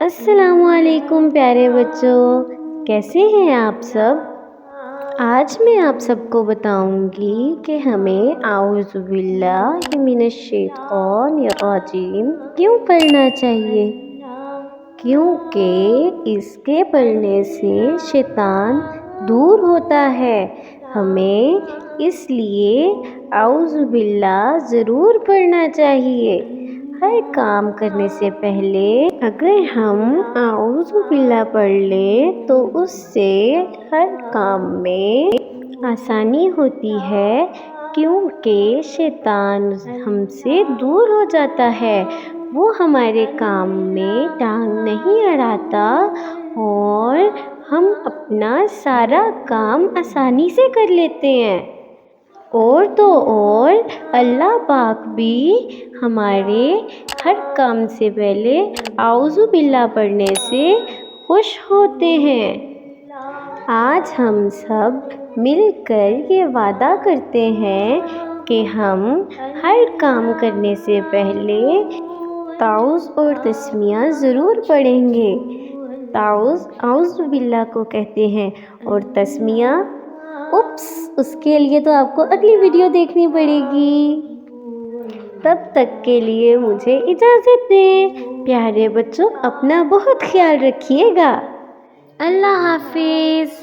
السلام علیکم پیارے بچوں، کیسے ہیں آپ سب؟ آج میں آپ سب کو بتاؤں گی کہ ہمیں اعوذ باللہ من الشیطان الرجیم کیوں پڑھنا چاہیے، کیونکہ اس کے پڑھنے سے شیطان دور ہوتا ہے۔ ہمیں اس لیے اعوذ باللہ ضرور پڑھنا چاہیے۔ ہر کام کرنے سے پہلے اگر ہم اعوذ باللہ پڑھ لیں تو اس سے ہر کام میں آسانی ہوتی ہے، کیونکہ شیطان ہم سے دور ہو جاتا ہے۔ وہ ہمارے کام میں ٹانگ نہیں اڑاتا اور ہم اپنا سارا کام آسانی سے کر لیتے ہیں۔ اور تو اور اللہ پاک بھی ہمارے ہر کام سے پہلے اعوذ باللہ پڑھنے سے خوش ہوتے ہیں۔ آج ہم سب مل کر یہ وعدہ کرتے ہیں کہ ہم ہر کام کرنے سے پہلے تعوذ اور تسمیہ ضرور پڑھیں گے۔ تعوذ اعوذ باللہ کو کہتے ہیں اور تسمیہ اس کے لیے تو آپ کو اگلی ویڈیو دیکھنی پڑے گی۔ تب تک کے لیے مجھے اجازت دیں۔ پیارے بچوں، اپنا بہت خیال رکھیے گا۔ اللہ حافظ۔